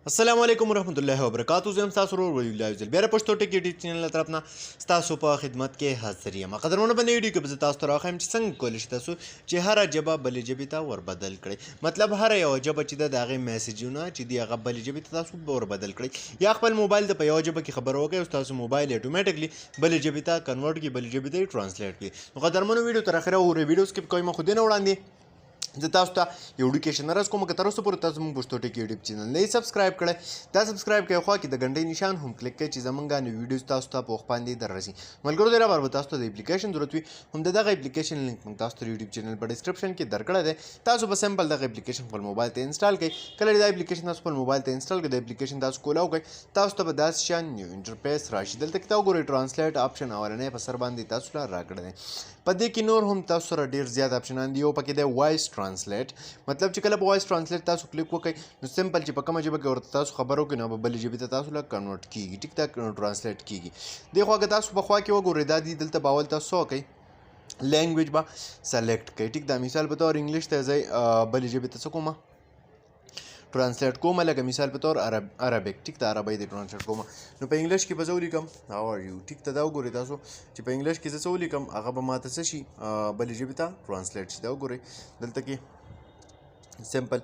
السلام علیکم ورحمۃ اللہ وبرکاتہ. زه یم ستاسو ورور ولی الله عزیز. بیا د پښتو ټک یوټیوب چینل له طرف نه ستاسو په خدمت کې حاضر یم. قدرمنو په ویډیو کې به زه تاسو ته راښیم چې څنګه کولی شئ تاسو چې هره ژبه بلې ژبې ته وربدل کړئ. مطلب هره یوه ژبه چې ده د هغې میسیجونه چې دي هغه بلې ژبې ته تاسو وربدل کړئ، یا خپل موبایل ته په یوه ژبه کې خبره وکړئ او ستاسو موبایل اټومیټکلی بلې ژبې ته کنورټ کړي، بلې ژبې ته یې ټرانسلیټ کړي. نو قدرمنو ویډیو تر اخره وګورئ. ویډیو سکپ کوئ مه، خو دې نه وړاندې زه تاسو ته یو ایډوکیشن راز کوم که تر اوسه پورې تاسو زموږ پښتو ټک یوټیوب چینل نه یې سبسکرایب کړی، دا سبسکرایب کړئ، خوا کې د غنټۍ نشان هم کلیک کړئ چې زموږ نوي ویډیوز تاسو ته په وخت باندې در رسي. ملګرو دې رابر به تاسو ته د اپلیکیشن ضرورت وي، هم د دغه اپلیکیشن لینک موږ تاسو ته یوټیوب چینل په ډسکرپشن کې درکړی دی. تاسو به سمپل دغه اپلیکیشن خپل موبایل ته انسټال کړئ. کله چې دا اپلیکیشن تاسو خپل موبایل ته انسټال کړئ، د اپلیکیشن تاسو کولاو کړئ، تاسو ته به داسې شان نیو انټرفیس راشي. دلته کې تاسو ګورئ ټرانسلیټ آپشن اولنی په سر باندې تاسو ته راکړی دی. په دې کې نور هم تاسو سره ډېر زیات آپشنان دي. یو پکې دی وایس ټرانسلیټ، مطلب چې کله په وایس ټرانسلیټ تاسو کلیک وکړئ نو سمپل چې په کومه ژبه کې ورته تاسو خبرو کوئ نو به بلې ژبې ته تاسو له کنورټ کېږي. ټیک ده، ټرانسلیټ کېږي. دې خوا که تاسو په خوا کې وګورئ، دا دي دلته به اول تاسو څه وکړئ، لینګویج به سلیکټ کړئ. ټیک ده، مثال په طور انګلیش ته ځئ، بلې ژبې ته څه کومه ټرانسلیټ کومه، لکه مثال په طور عربیک. ټیک ده، عربی دې ټرانسلیټ کومه. نو په انګلیش کې به زه ولیکم هاو آر یو. ټیک ده، دا وګورئ تاسو چې په انګلیش کې زه څه ولیکم هغه به ماته څه شي، بلې ژبې ته ټرانسلیټ شي. دا وګورئ دلته کې سمپل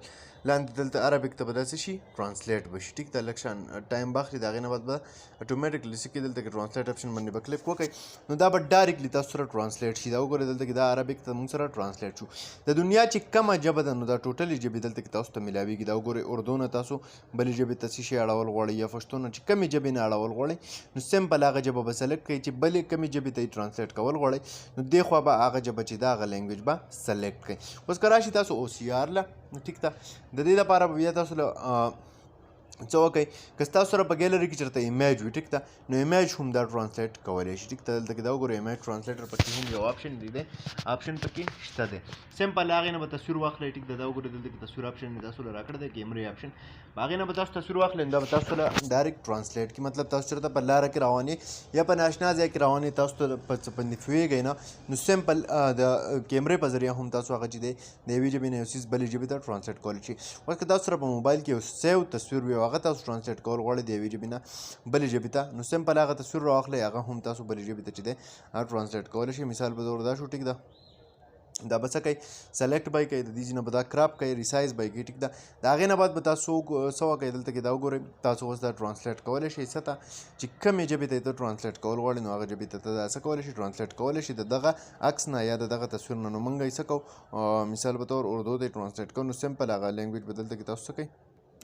لاندې دلته عربیک ته به دا څه شي ټرانسلیټ به شي. ټیک ده، لږ شان ټایم به اخلي، د هغې نه بعد به اټومیټکلی څه کړي، دلته کې ټرانسلیټ آپشن باندې به کلیک وکړئ نو دا به ډایرکټلی تاسو سره ټرانسلیټ شي. دا وګورئ دلته کې دا عربیک ته موږ سره ټرانسلیټ شو. د دنیا چې کومه ژبه ده نو دا ټوټلي ژبې دلته کې تاسو ته میلاویږي. دا وګورئ اردو نه تاسو بلې ژبې ته څه شي اړول غواړئ، یا پښتو نه چې کومې ژبې نه اړول غواړئ نو سمپل هغه ژبه به سلیکټ کړئ چې بلې کومې ژبې ته یې ټرانسلیټ کول غواړئ نو دې خوا به هغه ژبه چې ده هغه لینګویج به سلیکټ کړئ. اوس که راشي تاسو OCR له، ټیک ده، د دې لپاره به بیا تاسو له څه وکړئ، که ستاسو سره په ګیلري کې چېرته ایمیج وي، ټیک ده، نو ایمیج هم دا ټرانسلیټ کولی شي. ټیک ده، دلته کې دا وګورئ ایمیج ټرانسلیټر پکې هم یو آپشن دی، آپشن پکې شته دی. سمپل هغې نه به تصویر واخلئ. ټیک ده، دا وګورئ دلته کې تصویر آپشن مې تاسو له راکړی دی، کیمرې آپشن، په هغې نه به تاسو تصویر واخلئ، دا به تاسو له ډایرکټ ټرانسلیټ کړي. مطلب تاسو چېرته په لاره کې روان یې یا په ناشنا ځای کې روان یې، تاسو ته په څه باندې پوهېږئ نه نو سمپل د کیمرې په ذریعه هم تاسو هغه چې دی د یوې ژبې نه یو څیز بلې ژبې ته ټرانسلیټ کولی شي. اوس که تاسو سره په موبایل کې یو سیو تصویر وي او هغه تاسو ټرانسلیټ کول غواړئ د یوې ژبې نه بلې ژبې ته نو سمپل هغه تصویر راواخلئ، هغه هم تاسو بلې ژبې ته چې دی هغه ټرانسلیټ کولی شئ. مثال په طور دا شو. ټیک ده، دا به څه کوئ، سلیکټ به یې کوئ، د دې ځای نه به دا کراپ کوئ، ریسایز به یې کوئ. ټیک ده، د هغې نه بعد به تاسو څه وکړئ، دلته کې دا وګورئ تاسو اوس دا ټرانسلیټ کولی شئ څه ته چې کومې ژبې ته یې ته ټرانسلیټ کول غواړئ نو هغه ژبې ته ته دا څه کولی شئ، ټرانسلیټ کولی شئ د دغه عکس نه یا د دغه تصویر نه. نو موږ یې څه کوو، مثال په طور اردو ته یې ټرانسلیټ کوو نو سمپل هغه لینګویج به دلته کې تاسو څه کوئ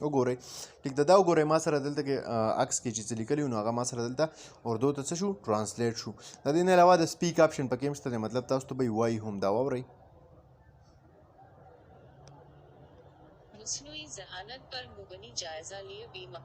وګورئ. ټیک ده، دا وګورئ ما سره دلته کې عکس کې چې څه لیکلي نو هغه ما سره دلته اردو ته څه شو ټرانسلیټ شو. د دې نه علاوه د سپیک آپشن پکې هم شته دی، مطلب تاسو ته به یې وایي هم. دا واورئ. مصنوعی ذہانت پر مبنی جائزہ لیے بیمہ.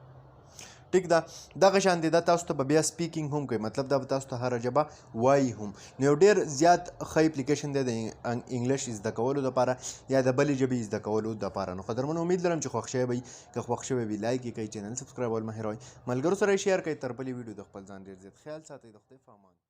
ټیک ده، دغه شان دی، دا تاسو ته به بیا سپیکینګ هم کوي، مطلب دا به تاسو ته هره ژبه وایي هم. نو یو ډېر زیات ښه اپلیکیشن دی د انګلیش زده کولو دپاره یا د بلې ژبې زده کولو دپاره. نو قدرمنو امید لرم چې خوښ شوی به وي. که خوښ شوی وي لایک یې کوئ، چینل سبسکرایبول مه هېروئ، ملګرو سره یې شیر کړئ. تر بلې ویډیو د خپل ځان ډېر زیات خیال ساتئ. د خدای په امان.